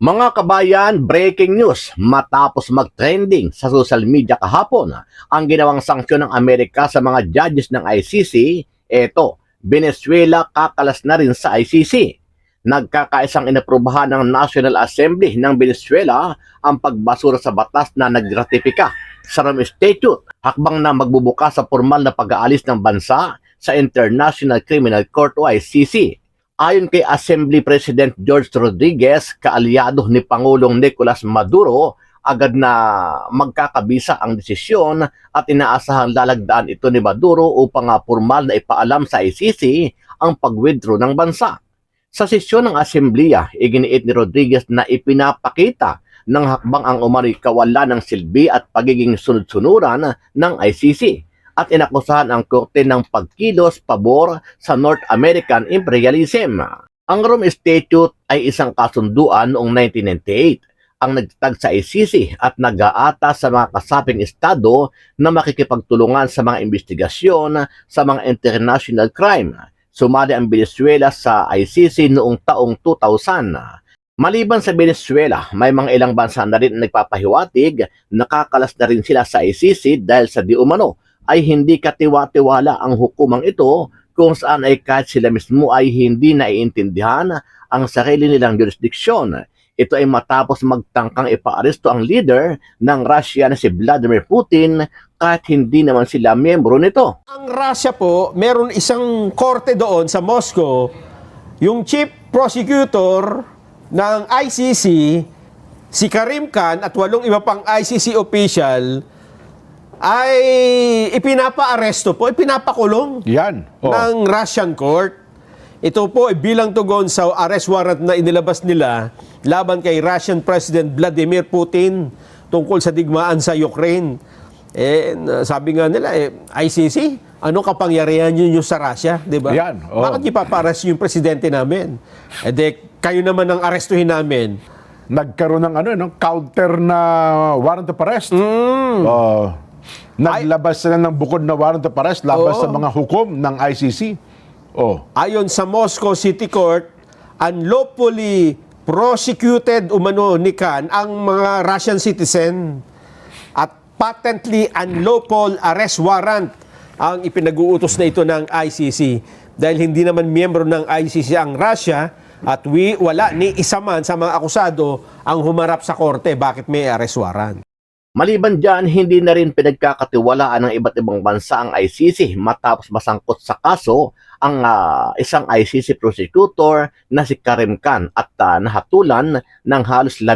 Mga kabayan, breaking news matapos mag-trending sa social media kahapon ang ginawang sanksyon ng Amerika sa mga judges ng ICC. Eto, Venezuela kakalas na rin sa ICC. Nagkakaisang inaprubahan ng National Assembly ng Venezuela ang pagbasura sa batas na nagratipika sa Rome Statute, hakbang na magbubukas sa formal na pag-aalis ng bansa sa International Criminal Court o ICC. Ayon kay Assembly President George Rodriguez, kaalyado ni Pangulong Nicolas Maduro, agad na magkakabisa ang desisyon at inaasahang lalagdaan ito ni Maduro upang formal na ipaalam sa ICC ang pag-withdraw ng bansa. Sa sesyon ng Asembleya, iginiit ni Rodriguez na ipinapakita ng hakbang ang umano'y kawalan ng silbi at pagiging sunod-sunuran ng ICC. At inakusahan ang korte ng pagkilos pabor sa North American imperialism. Ang Rome Statute ay isang kasunduan noong 1998 ang nagtatag sa ICC at nag-aata sa mga kasaping estado na makikipagtulungan sa mga investigasyon sa mga international crime. Sumali ang Venezuela sa ICC noong taong 2000. Maliban sa Venezuela, may mga ilang bansa na rin nagpapahiwatig, nakakalas na rin sila sa ICC dahil sa di umano ay hindi katiwa-tiwala ang hukumang ito kung saan ay kahit sila mismo ay hindi naiintindihan ang sarili nilang jurisdiksyon. Ito ay matapos magtangkang ipaaresto ang leader ng Russia na si Vladimir Putin kahit hindi naman sila miyembro nito. Ang Russia po, meron isang korte doon sa Moscow, yung chief prosecutor ng ICC, si Karim Khan at 8 iba pang ICC official ay ipinapa-aresto po, ipinapakulong Yan. ng Russian court. Ito po ay bilang tugon sa arrest warrant na inilabas nila laban kay Russian President Vladimir Putin tungkol sa digmaan sa Ukraine. Sabi nga nila, ICC, ano kapangyarihan nyo sa Russia, di ba? Yan. Bakit ipapaarest yung presidente namin? Kayo naman ang arestuhin namin. Nagkaroon ng counter na warrant of arrest. Naglabas sila ng bukod na warrant of arrest labas sa mga hukom ng ICC. Ayon sa Moscow City Court, unlawfully prosecuted umano ni Khan ang mga Russian citizen at patently unlawful arrest warrant ang ipinag-uutos na ito ng ICC dahil hindi naman miyembro ng ICC ang Russia at wala ni isa man sa mga akusado ang humarap sa korte. Bakit may arrest warrant? Maliban dyan, hindi na rin pinagkakatiwalaan ng iba't ibang bansa ang ICC matapos masangkot sa kaso ang isang ICC prosecutor na si Karim Khan at nahatulan ng halos 15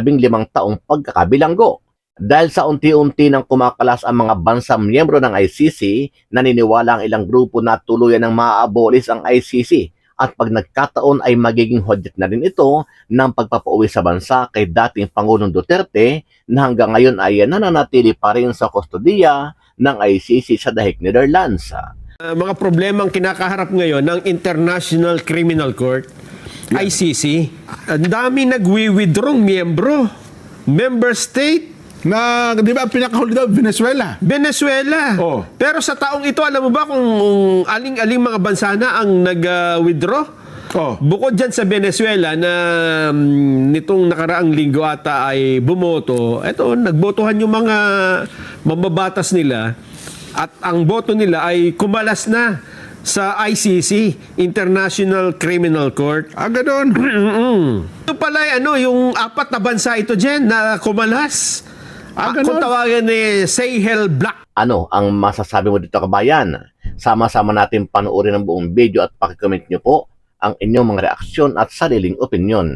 taong pagkakabilanggo. Dahil sa unti-unti nang kumakalas ang mga bansang miyembro ng ICC, naniniwala ang ilang grupo na tuluyan ng maaabolis ang ICC at pag nagkataon ay magiging hudyat na rin ito ng pagpapauwi sa bansa kay dating Pangulong Duterte na hanggang ngayon ay nananatili pa rin sa kustodiya ng ICC sa Dahig, Netherlands. Mga problemang kinakaharap ngayon ng International Criminal Court, ICC, ang dami nagwi-withdrawng member state. Na, di ba, pinakahuli daw, Venezuela. Venezuela. Pero sa taong ito, alam mo ba kung aling-aling mga bansa na ang nag-withdraw? Bukod dyan sa Venezuela na nitong nakaraang linggo ata ay bumoto, eto, nagbotohan yung mga mababatas nila at ang boto nila ay kumalas na sa ICC, International Criminal Court. Ganoon. Ito pala yung 4 na bansa ito dyan na kumalas. Kung tawagan ni Sahel Black. Ano ang masasabi mo dito, kabayan? Sama-sama natin panoorin ang buong video at pakicomment nyo po ang inyong mga reaksyon at sariling opinyon.